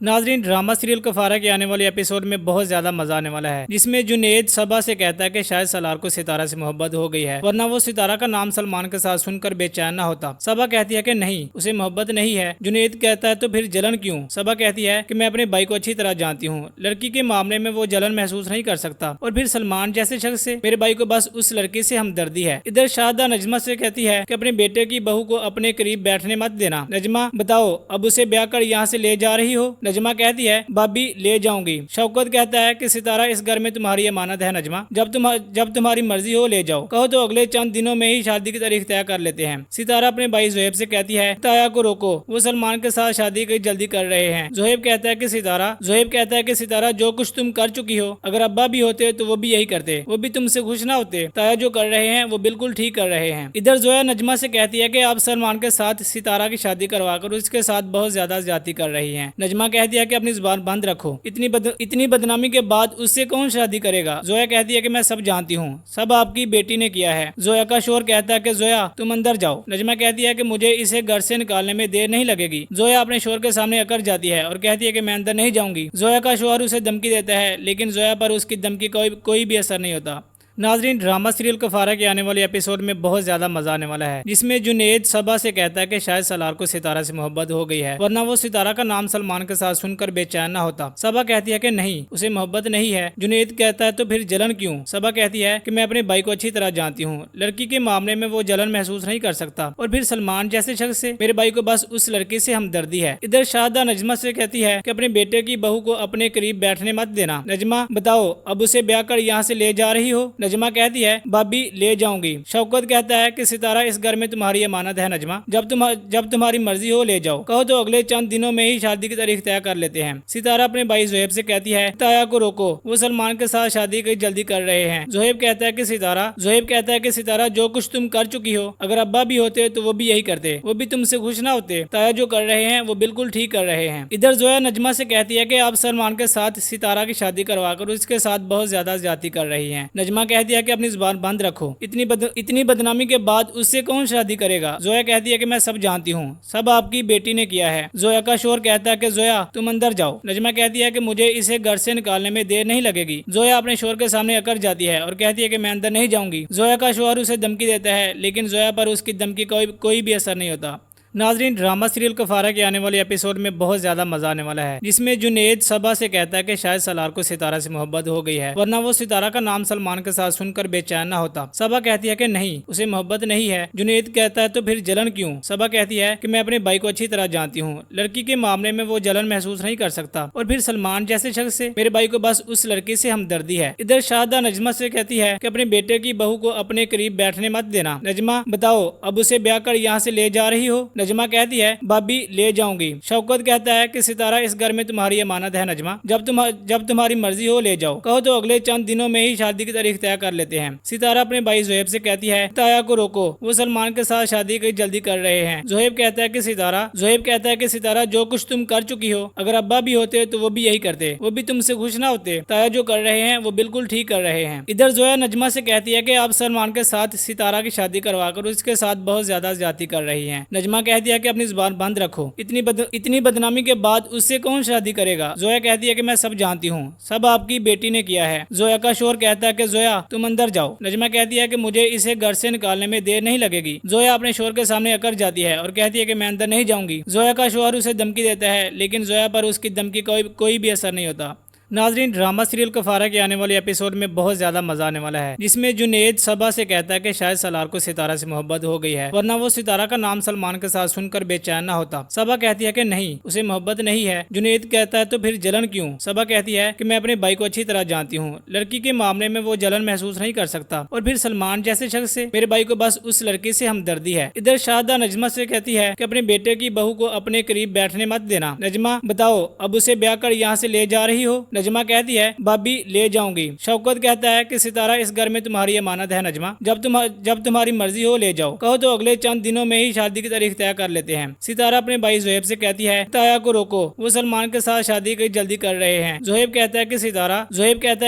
नाजरीन, drama serial कफारा के आने वाले एपिसोड में बहुत ज्यादा मजा आने वाला है, जिसमें जुनेद सबा से कहता है कि शायद सलार को सितारा से मोहब्बत हो गई है, वरना वो सितारा का नाम सलमान के साथ सुनकर बेचैन ना होता। सबा कहती है कि नहीं, उसे मोहब्बत नहीं है। जुनेद कहता है तो फिर जलन क्यों? सबा कहती है कि मैं अपने भाई को अच्छी तरह जानती हूँ, लड़की के मामले में वो जलन महसूस नहीं कर सकता, और फिर सलमान जैसे शख्स से मेरे भाई को बस उस लड़की से हमदर्दी है। इधर शारदा नजमा से कहती है कि अपने बेटे की बहू को अपने करीब बैठने मत देना। नजमा, बताओ अब उसे ब्याह कर यहाँ से ले जा रही हो? नजमा कहती है भाभी ले जाऊंगी। शौकत कहता है कि सितारा इस घर में तुम्हारी अमानत है नजमा, जब तुम्हारी मर्जी हो ले जाओ, कहो तो अगले चंद दिनों में ही शादी की तारीख तय कर लेते हैं। सितारा अपने भाई जोहेब से कहती है ताया को रोको, वो सलमान के साथ शादी की जल्दी कर रहे हैं। जोहेब कहता है कि सितारा जो कुछ तुम कर चुकी हो, अगर अब्बा भी होते तो वो भी यही करते, वो भी तुमसे खुश ना होते। ताया जो कर रहे हैं वो बिल्कुल ठीक कर रहे हैं। इधर जोया नजमा से कहती है कि आप सलमान के साथ सितारा की शादी करवाकर उसके साथ बहुत ज्यादा ज्यादती कर रही हैं। नजमा कहती है कि अपनी जुबान बंद रखो, इतनी बदनामी के बाद उससे कौन शादी करेगा? जोया कहती है कि मैं सब जानती हूँ, सब आपकी बेटी ने किया है। जोया का शोर कहता है कि जोया तुम अंदर जाओ। नजमा कहती है कि मुझे इसे घर से निकालने में देर नहीं लगेगी। जोया अपने शोर के सामने अकड़ जाती है और कहती है कि मैं अंदर नहीं जाऊंगी। जोया का शोहर उसे धमकी देता है, लेकिन जोया पर उसकी धमकी कोई भी असर नहीं होता। नाजरीन, ड्रामा सीरियल कफारा के आने वाले एपिसोड में बहुत ज्यादा मजा आने वाला है, जिसमें जुनेद सबा से कहता है कि शायद सलार को सितारा से मोहब्बत हो गई है, वरना वो सितारा का नाम सलमान के साथ सुनकर बेचैन ना होता। सबा कहती है कि नहीं, उसे मोहब्बत नहीं है। जुनेद कहता है तो फिर जलन क्यों? सबा कहती है कि मैं अपने भाई को अच्छी तरह जानती हूँ, लड़की के मामले में वो जलन महसूस नहीं कर सकता, और फिर सलमान जैसे शख्स से मेरे भाई को बस उस लड़की से हमदर्दी है। इधर शारदा नजमा से कहती है कि अपने बेटे की बहू को अपने करीब बैठने मत देना। नजमा, बताओ अब उसे ब्याह कर यहाँ से ले जा रही हो? नजमा कहती है भाभी ले जाऊंगी। शौकत कहता है कि सितारा इस घर में तुम्हारी अमानत है नजमा, जब तुम्हारी मर्जी हो ले जाओ, कहो तो अगले चंद दिनों में ही शादी की तारीख तय कर लेते हैं। सितारा अपने भाई जोहेब से कहती है ताया को रोको, वो सलमान के साथ शादी की जल्दी कर रहे हैं। जोहेब कहता है कि सितारा जो कुछ तुम कर चुकी हो, अगर अब्बा भी होते तो वो भी यही करते, वो भी तुमसे खुश ना होते। ताया जो कर रहे हैं वो बिल्कुल ठीक कर रहे हैं। इधर जोया नजमा से कहती है कि आप सलमान के साथ सितारा की शादी करवाकर उसके साथ बहुत ज्यादा ज्यादती कर रही हैं। नजमा कहती है कि अपनी जुबान बंद रखो, इतनी बदनामी के बाद उससे कौन शादी करेगा? जोया कहती है कि मैं सब जानती हूँ, सब आपकी बेटी ने किया है। जोया का शोर कहता है कि जोया तुम अंदर जाओ। नजमा कहती है कि मुझे इसे घर से निकालने में देर नहीं लगेगी। जोया अपने शोर के सामने अकड़ जाती है और कहती है कि मैं अंदर नहीं जाऊंगी। जोया का शोहर उसे धमकी देता है, लेकिन जोया पर उसकी धमकी कोई भी असर नहीं होता। नाजरीन, ड्रामा सीरियल कफारा के आने वाले एपिसोड में बहुत ज्यादा मजा आने वाला है, जिसमें जुनेद सबा से कहता है कि शायद सलार को सितारा से मोहब्बत हो गई है, वरना वो सितारा का नाम सलमान के साथ सुनकर बेचैन ना होता। सबा कहती है कि नहीं, उसे मोहब्बत नहीं है। जुनेद कहता है तो फिर जलन क्यों? सबा कहती है कि मैं अपने भाई को अच्छी तरह जानती हूँ, लड़की के मामले में वो जलन महसूस नहीं कर सकता, और फिर सलमान जैसे शख्स से मेरे भाई को बस उस लड़की से हमदर्दी है। इधर शारदा नजमा से कहती है कि अपने बेटे की बहू को अपने करीब बैठने मत देना। नजमा, बताओ अब उसे ब्याह कर यहाँ से ले जा रही हो? नजमा कहती है भाभी ले जाऊंगी। शौकत कहता है कि सितारा इस घर में तुम्हारी अमानत है नजमा, जब तुम्हारी मर्जी हो ले जाओ, कहो तो अगले चंद दिनों में ही शादी की तारीख तय कर लेते हैं। सितारा अपने भाई जोहेब से कहती है ताया को रोको, वो सलमान के साथ शादी की जल्दी कर रहे हैं। जोहेब कहता है कि सितारा जो कुछ तुम कर चुकी हो, अगर अब्बा भी होते तो वो भी यही करते, वो भी तुमसे खुश ना होते। ताया जो कर रहे हैं वो बिल्कुल ठीक कर रहे हैं। इधर जोया नजमा से कहती है कि आप सलमान के साथ सितारा की शादी करवाकर उसके साथ बहुत ज्यादा ज्यादती कर रही हैं। नजमा कहती है कि अपनी जुबान बंद रखो, इतनी बदनामी के बाद उससे कौन शादी करेगा? जोया कहती है कि मैं सब जानती हूँ, सब आपकी बेटी ने किया है। जोया का शोर कहता है कि जोया तुम अंदर जाओ। नजमा कहती है कि मुझे इसे घर से निकालने में देर नहीं लगेगी। जोया अपने शोर के सामने अकड़ जाती है और कहती है कि मैं अंदर नहीं जाऊंगी। जोया का शोहर उसे धमकी देता है, लेकिन जोया पर उसकी धमकी कोई भी असर नहीं होता। नाजरीन, ड्रामा सीरियल कफारा के आने वाले एपिसोड में बहुत ज्यादा मजा आने वाला है, जिसमें जुनेद सबा से कहता है कि शायद सलार को सितारा से मोहब्बत हो गई है, वरना वो सितारा का नाम सलमान के साथ सुनकर बेचैन ना होता। सबा कहती है कि नहीं, उसे मोहब्बत नहीं है। जुनेद कहता है तो फिर जलन क्यों? सबा कहती है कि मैं अपने भाई को अच्छी तरह जानती हूँ, लड़की के मामले में वो जलन महसूस नहीं कर सकता, और फिर सलमान जैसे शख्स से मेरे भाई को बस उस लड़की से हमदर्दी है। इधर शारदा नजमा से कहती है कि अपने बेटे की बहू को अपने करीब बैठने मत देना। नजमा, बताओ अब उसे ब्याह कर यहाँ से ले जा रही हो? नजमा कहती है भाभी ले जाऊंगी। शौकत कहता है कि सितारा इस घर में तुम्हारी अमानत है नजमा, जब तुम्हारी मर्जी हो ले जाओ, कहो तो अगले चंद दिनों में ही शादी की तारीख तय कर लेते हैं। सितारा अपने भाई जोहेब से कहती है ताया को रोको, वो सलमान के साथ शादी की जल्दी कर रहे हैं। जोहेब कहता है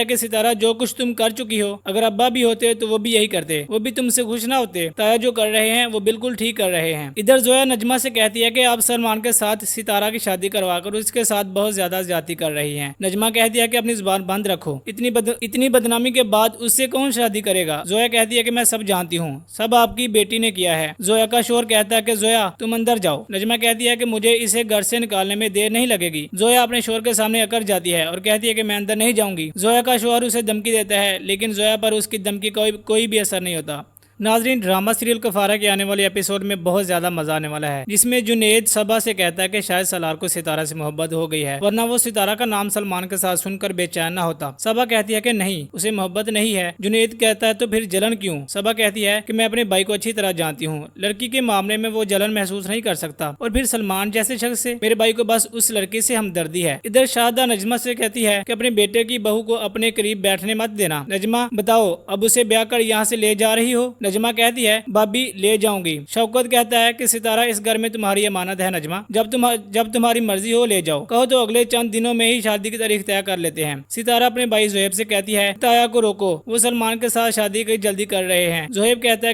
कि सितारा जो कुछ तुम कर चुकी हो, अगर अब्बा भी होते तो वो भी यही करते, वो भी तुमसे खुश ना होते। ताया जो कर रहे हैं वो बिल्कुल ठीक कर रहे हैं। इधर जोया नजमा से कहती है कि आप सलमान के साथ सितारा की शादी करवाकर उसके साथ बहुत ज्यादा ज्यादती कर रही हैं। नजमा कहती है कि अपनी जुबान बंद रखो, इतनी बदनामी के बाद उससे कौन शादी करेगा। जोया कहती है कि मैं सब जानती हूँ, सब आपकी बेटी ने किया है। जोया का शोर कहता है कि जोया तुम अंदर जाओ। नजमा कहती है कि मुझे इसे घर से निकालने में देर नहीं लगेगी। जोया अपने शोर के सामने अकड़ जाती है और कहती है कि मैं अंदर नहीं जाऊंगी। जोया का शोहर उसे धमकी देता है, लेकिन जोया पर उसकी धमकी कोई भी असर नहीं होता। नाजरीन, ड्रामा सीरियल कफारा के आने वाले एपिसोड में बहुत ज्यादा मजा आने वाला है, जिसमें जुनेद सबा से कहता है कि शायद सलार को सितारा से मोहब्बत हो गई है, वरना वो सितारा का नाम सलमान के साथ सुनकर बेचैन ना होता। सबा कहती है कि नहीं, उसे मोहब्बत नहीं है। जुनेद कहता है तो फिर जलन क्यों। सबा कहती है कि मैं अपने भाई को अच्छी तरह जानती हूँ, लड़की के मामले में वो जलन महसूस नहीं कर सकता, और फिर सलमान जैसे शख्स से मेरे भाई को बस उस लड़की से हमदर्दी है। इधर शारदा नजमा से कहती है कि अपने बेटे की बहू को अपने करीब बैठने मत देना। नजमा बताओ, अब उसे ब्याह कर यहाँ से ले जा रही हो। नजमा कहती है भाभी ले जाऊंगी। शौकत कहता है कि सितारा इस घर में तुम्हारी अमानत है नजमा, जब तुम्हारी मर्जी हो ले जाओ, कहो तो अगले चंद दिनों में ही शादी की तारीख तय कर लेते हैं। सितारा अपने भाई जोहेब से कहती है ताया को रोको, वो सलमान के साथ शादी की जल्दी कर रहे हैं। जोहेब कहता है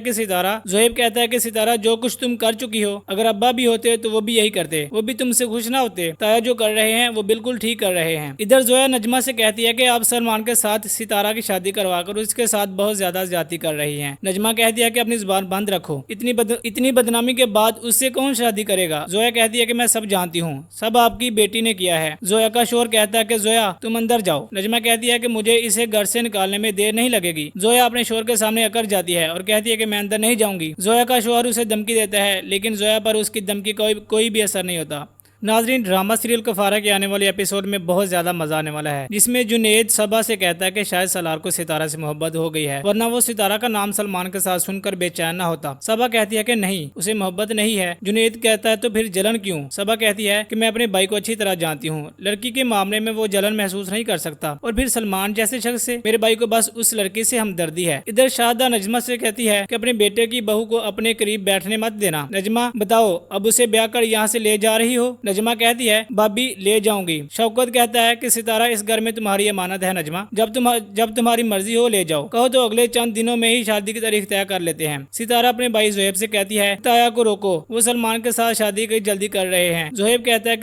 कि सितारा जो कुछ तुम कर चुकी हो, अगर अब्बा भी होते तो वो भी यही करते, वो भी तुमसे खुश ना होते। ताया जो कर रहे हैं वो बिल्कुल ठीक कर रहे हैं। इधर जोया नजमा से कहती है कि आप सलमान के साथ सितारा की शादी करवाकर उसके साथ बहुत ज्यादा ज्यादती कर रही हैं। नजमा कहती है कि अपनी जुबान बंद रखो, इतनी बदनामी के बाद उससे कौन शादी करेगा। जोया कहती है कि मैं सब जानती हूँ, सब आपकी बेटी ने किया है। जोया का शोर कहता है कि जोया तुम अंदर जाओ। नजमा कहती है कि मुझे इसे घर से निकालने में देर नहीं लगेगी। जोया अपने शोर के सामने अकड़ जाती है और कहती है कि मैं अंदर नहीं जाऊंगी। जोया का शोहर उसे धमकी देता है, लेकिन जोया पर उसकी धमकी कोई भी असर नहीं होता। नाजरीन, ड्रामा सीरियल कफारा के आने वाले एपिसोड में बहुत ज्यादा मजा आने वाला है, जिसमें जुनेद सबा से कहता है कि शायद सलार को सितारा से मोहब्बत हो गई है, वरना वो सितारा का नाम सलमान के साथ सुनकर बेचैन ना होता। सबा कहती है कि नहीं, उसे मोहब्बत नहीं है। जुनेद कहता है तो फिर जलन क्यों। सबा कहती है कि मैं अपने भाई को अच्छी तरह जानती हूँ, लड़की के मामले में वो जलन महसूस नहीं कर सकता, और फिर सलमान जैसे शख्स से मेरे भाई को बस उस लड़की से हमदर्दी है। इधर शारदा नजमा से कहती है कि अपने बेटे की बहू को अपने करीब बैठने मत देना। नजमा बताओ, अब उसे ब्याह कर यहाँ से ले जा रही हो। नजमा कहती है भाभी ले जाऊंगी। शौकत कहता है कि सितारा इस घर में तुम्हारी अमानत है नजमा, जब तुम्हारी मर्जी हो ले जाओ, कहो तो अगले चंद दिनों में ही शादी की तारीख तय कर लेते हैं। सितारा अपने भाई जोहेब से कहती है ताया को रोको, वो सलमान के साथ शादी की जल्दी कर रहे हैं। जोहेब कहता है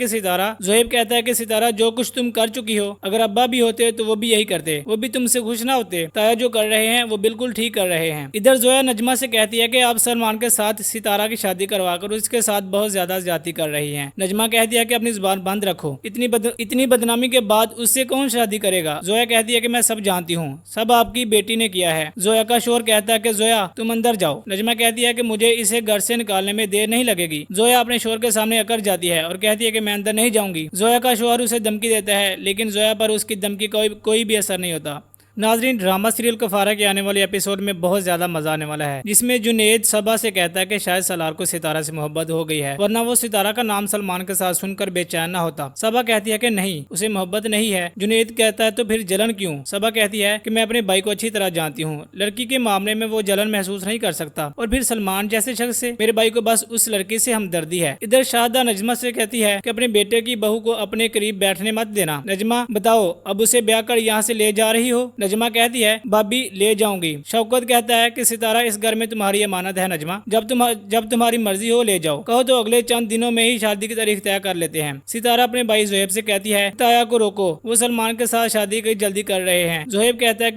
कि सितारा जो कुछ तुम कर चुकी हो, अगर अब्बा भी होते तो वो भी यही करते, वो भी तुमसे खुश ना होते। ताया जो कर रहे हैं वो बिल्कुल ठीक कर रहे हैं। इधर जोया नजमा से कहती है कि आप सलमान के साथ सितारा की शादी करवाकर उसके साथ बहुत ज्यादा ज्यादती कर रही हैं। नजमा कहती है कि अपनी जुबान बंद रखो, इतनी बदनामी के बाद उससे कौन शादी करेगा। जोया कहती है कि मैं सब जानती हूँ, सब आपकी बेटी ने किया है। जोया का शोर कहता है कि जोया तुम अंदर जाओ। नजमा कहती है कि मुझे इसे घर से निकालने में देर नहीं लगेगी। जोया अपने शोर के सामने अकड़ जाती है और कहती है कि मैं अंदर नहीं जाऊंगी। जोया का शोहर उसे धमकी देता है, लेकिन जोया पर उसकी धमकी कोई भी असर नहीं होता। नाजरीन, ड्रामा सीरियल कफारा के आने वाले एपिसोड में बहुत ज्यादा मजा आने वाला है, जिसमें जुनेद सबा से कहता है कि शायद सलार को सितारा से मोहब्बत हो गई है, वरना वो सितारा का नाम सलमान के साथ सुनकर बेचैन ना होता। सबा कहती है कि नहीं, उसे मोहब्बत नहीं है। जुनेद कहता है तो फिर जलन क्यों। सबा कहती है कि मैं अपने भाई को अच्छी तरह जानती हूँ, लड़की के मामले में वो जलन महसूस नहीं कर सकता, और फिर सलमान जैसे शख्स से मेरे भाई को बस उस लड़की से हमदर्दी है। इधर शारदा नजमा से कहती है कि अपने बेटे की बहू को अपने करीब बैठने मत देना। नजमा बताओ, अब उसे ब्याह कर यहाँ से ले जा रही हो। नजमा कहती है भाभी ले जाऊंगी। शौकत कहता है कि सितारा इस घर में तुम्हारी अमानत है नजमा, जब तुम्हारी मर्जी हो ले जाओ, कहो तो अगले चंद दिनों में ही शादी की तारीख तय कर लेते हैं। सितारा अपने भाई जोहेब से कहती है ताया को रोको, वो सलमान के साथ शादी की जल्दी कर रहे हैं। जोहेब कहता है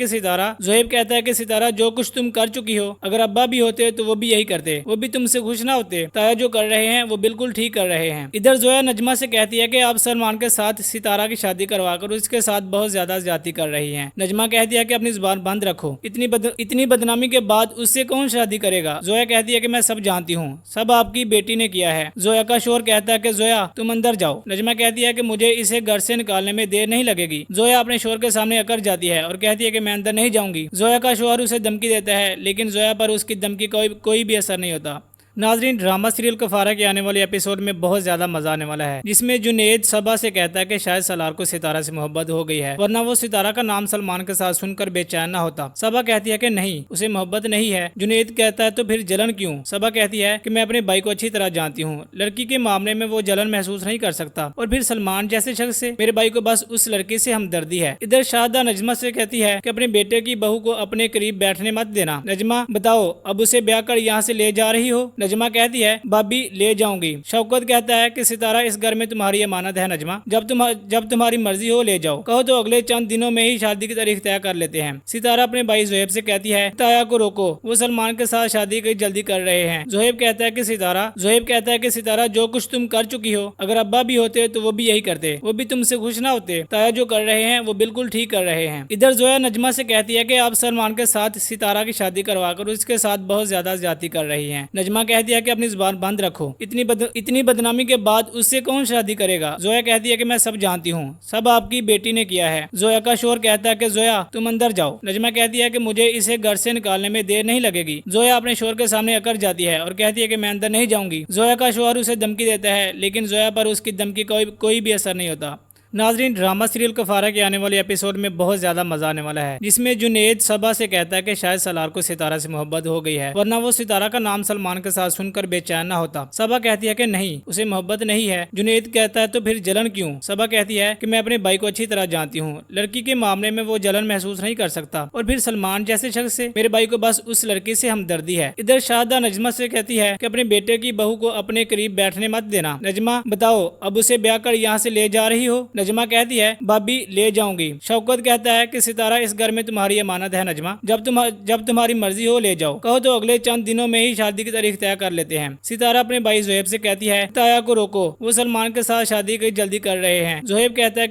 कि सितारा जो कुछ तुम कर चुकी हो, अगर अब्बा भी होते तो वो भी यही करते, वो भी तुमसे खुश ना होते। ताया जो कर रहे हैं वो बिल्कुल ठीक कर रहे हैं। इधर जोया नजमा से कहती है कि आप सलमान के साथ सितारा की शादी करवाकर उसके साथ बहुत ज्यादा ज्यादती कर रही हैं। नजमा कहती है कि अपनी जुबान बंद रखो, इतनी बदनामी के बाद उससे कौन शादी करेगा। जोया कहती है कि मैं सब जानती हूँ, सब आपकी बेटी ने किया है। जोया का शोर कहता है कि जोया तुम अंदर जाओ। नजमा कहती है कि मुझे इसे घर से निकालने में देर नहीं लगेगी। जोया अपने शोर के सामने अकड़ जाती है और कहती है कि मैं अंदर नहीं जाऊंगी। जोया का शोहर उसे धमकी देता है, लेकिन जोया पर उसकी धमकी कोई भी असर नहीं होता। नाजरीन, ड्रामा सीरियल कफारा के आने वाले एपिसोड में बहुत ज्यादा मजा आने वाला है, जिसमें जुनैद सबा से कहता है कि शायद सलार को सितारा से मोहब्बत हो गई है, वरना वो सितारा का नाम सलमान के साथ सुनकर बेचैन ना होता। सबा कहती है कि नहीं, उसे मोहब्बत नहीं है। जुनैद कहता है तो फिर जलन क्यों? सबा कहती है कि मैं अपने भाई को अच्छी तरह जानती हूँ, लड़की के मामले में वो जलन महसूस नहीं कर सकता, और फिर सलमान जैसे शख्स से मेरे भाई को बस उस लड़की से हमदर्दी है। इधर शारदा नजमा से कहती है कि अपने बेटे की बहू को अपने करीब बैठने मत देना। नजमा, बताओ अब उसे ब्याह कर यहाँ से ले जा रही हो? नजमा कहती है भाभी ले जाऊंगी। शौकत कहता है कि सितारा इस घर में तुम्हारी अमानत है नजमा, जब तुम्हारी मर्जी हो ले जाओ, कहो तो अगले चंद दिनों में ही शादी की तारीख तय कर लेते हैं। सितारा अपने भाई जोहेब से कहती है ताया को रोको, वो सलमान के साथ शादी की जल्दी कर रहे हैं। जोहेब कहता है कि सितारा जो कुछ तुम कर चुकी हो, अगर अब्बा भी होते तो वो भी यही करते, वो भी तुमसे खुश ना होते। ताया जो कर रहे हैं वो बिल्कुल ठीक कर रहे हैं। इधर जोया नजमा से कहती है कि आप सलमान के साथ सितारा की शादी करवाकर उसके साथ बहुत ज्यादा ज्यादती कर रही हैं। नजमा कहती है कि अपनी जुबान बंद रखो, इतनी बदनामी के बाद उससे कौन शादी करेगा? जोया कहती है कि मैं सब जानती हूँ, सब आपकी बेटी ने किया है। जोया का शोर कहता है कि जोया तुम अंदर जाओ। नजमा कहती है कि मुझे इसे घर से निकालने में देर नहीं लगेगी। जोया अपने शोर के सामने अकड़ जाती है और कहती है कि मैं अंदर नहीं जाऊंगी। जोया का शोहर उसे धमकी देता है, लेकिन जोया पर उसकी धमकी कोई भी असर नहीं होता। नाजरीन, ड्रामा सीरियल कफारा के आने वाले एपिसोड में बहुत ज्यादा मजा आने वाला है, जिसमें जुनैद सबा से कहता है कि शायद सलार को सितारा से मोहब्बत हो गई है, वरना वो सितारा का नाम सलमान के साथ सुनकर बेचैन ना होता। सबा कहती है कि नहीं, उसे मोहब्बत नहीं है। जुनैद कहता है तो फिर जलन क्यों? सबा कहती है कि मैं अपने भाई को अच्छी तरह जानती हूँ, लड़की के मामले में वो जलन महसूस नहीं कर सकता, और फिर सलमान जैसे शख्स से मेरे भाई को बस उस लड़की से हमदर्दी है। इधर शारदा नजमा से कहती है कि अपने बेटे की बहू को अपने करीब बैठने मत देना। नजमा, बताओ अब उसे ब्याह कर यहाँ से ले जा रही हो? नजमा कहती है भाभी ले जाऊंगी। शौकत कहता है कि सितारा इस घर में तुम्हारी अमानत है नजमा, जब तुम्हारी मर्जी हो ले जाओ, कहो तो अगले चंद दिनों में ही शादी की तारीख तय कर लेते हैं। सितारा अपने भाई जोहेब से कहती है ताया को रोको, वो सलमान के साथ शादी की जल्दी कर रहे हैं। जोहेब कहता है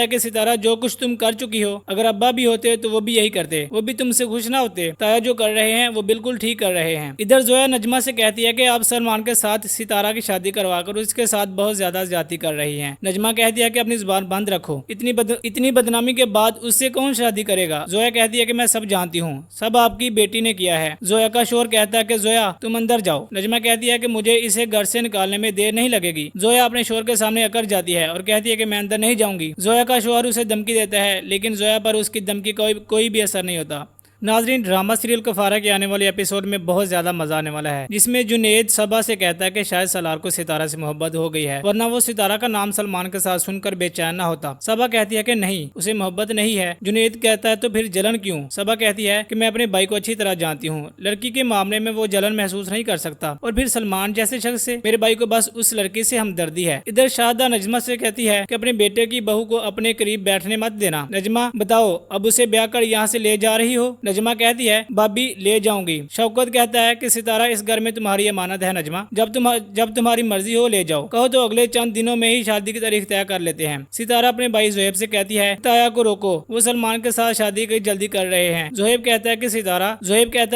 कि सितारा जो कुछ तुम कर चुकी हो, अगर अब्बा भी होते तो वो भी यही करते, वो भी तुमसे खुश ना होते। ताया जो कर रहे हैं वो बिल्कुल ठीक कर रहे हैं। इधर जोया नजमा से कहती है कि आप सलमान के साथ सितारा की शादी करवाकर उसके साथ बहुत ज्यादा ज्यादती कर रही हैं। नजमा कहती है कि अपनी जुबान बंद रखो, इतनी बदनामी के बाद उससे कौन शादी करेगा? जोया कहती है कि मैं सब जानती हूँ, सब आपकी बेटी ने किया है। जोया का शोर कहता है कि जोया तुम अंदर जाओ। नजमा कहती है कि मुझे इसे घर से निकालने में देर नहीं लगेगी। जोया अपने शोर के सामने अकड़ जाती है और कहती है कि मैं अंदर नहीं जाऊंगी। जोया का शोहर उसे धमकी देता है, लेकिन जोया पर उसकी धमकी कोई भी असर नहीं होता। नाजरीन, ड्रामा सीरियल कफारा के आने वाले एपिसोड में बहुत ज्यादा मजा आने वाला है, जिसमें जुनैद सबा से कहता है कि शायद सलार को सितारा से मोहब्बत हो गई है, वरना वो सितारा का नाम सलमान के साथ सुनकर बेचैन ना होता। सबा कहती है कि नहीं, उसे मोहब्बत नहीं है। जुनैद कहता है तो फिर जलन क्यों? सबा कहती है कि मैं अपने भाई को अच्छी तरह जानती हूँ, लड़की के मामले में वो जलन महसूस नहीं कर सकता, और फिर सलमान जैसे शख्स से मेरे भाई को बस उस लड़की से हमदर्दी है। इधर शारदा नजमा से कहती है कि अपने बेटे की बहू को अपने करीब बैठने मत देना। नजमा, बताओ अब उसे ब्याह कर यहाँ से ले जा रही हो? नजमा कहती है भाभी ले जाऊंगी। शौकत कहता है कि सितारा इस घर में तुम्हारी अमानत है नजमा, जब तुम्हारी मर्जी हो ले जाओ, कहो तो अगले चंद दिनों में ही शादी की तारीख तय कर लेते हैं। सितारा अपने भाई जोहेब से कहती है ताया को रोको, वो सलमान के साथ शादी की जल्दी कर रहे हैं। जोहेब कहता है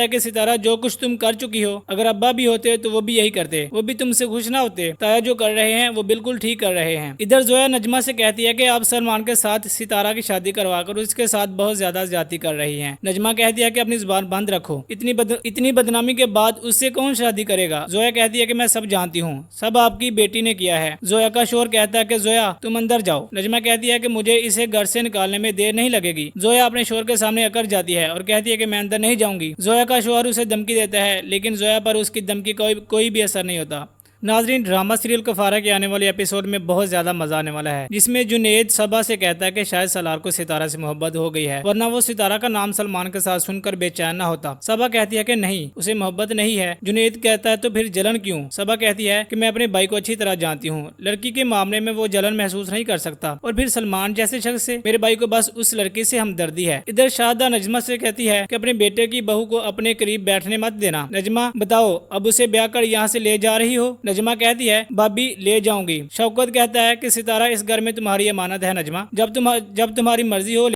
कि सितारा जो कुछ तुम कर चुकी हो, अगर अब्बा भी होते तो वो भी यही करते, वो भी तुमसे खुश ना होते। ताया जो कर रहे हैं वो बिल्कुल ठीक कर रहे हैं। इधर जोया नजमा से कहती है कि आप सलमान के साथ सितारा की शादी करवाकर उसके साथ बहुत ज्यादा ज्यादती कर रही हैं। नजमा कहती है कि अपनी जुबान बंद रखो, इतनी बदनामी के बाद उससे कौन शादी करेगा? जोया कहती है कि मैं सब जानती हूँ, सब आपकी बेटी ने किया है। जोया का शोर कहता है कि जोया तुम अंदर जाओ। नजमा कहती है कि मुझे इसे घर से निकालने में देर नहीं लगेगी। जोया अपने शोर के सामने अकड़ जाती है और कहती है कि मैं अंदर नहीं जाऊंगी। जोया का शोहर उसे धमकी देता है, लेकिन जोया पर उसकी धमकी कोई भी असर नहीं होता। नाजरीन, ड्रामा सीरियल कफारा के आने वाले एपिसोड में बहुत ज्यादा मजा आने वाला है, जिसमें जुनैद सबा से कहता है कि शायद सलार को सितारा से मोहब्बत हो गई है, वरना वो सितारा का नाम सलमान के साथ सुनकर बेचैन ना होता। सबा कहती है कि नहीं, उसे मोहब्बत नहीं है। जुनैद कहता है तो फिर जलन क्यों? सबा कहती है कि मैं अपने भाई को अच्छी तरह जानती हूँ, लड़की के मामले में वो जलन महसूस नहीं कर सकता, और फिर सलमान जैसे शख्स से मेरे भाई को बस उस लड़की से हमदर्दी है। इधर शारदा नजमा से कहती है कि अपने बेटे की बहू को अपने करीब बैठने मत देना। नजमा, बताओ अब उसे ब्याह कर यहाँ से ले जा रही हो? नजमा कहती है भाभी ले जाऊंगी। शौकत कहता है कि सितारा इस घर में तुम्हारी अमानत है नजमा, जब तुम्हारी मर्जी हो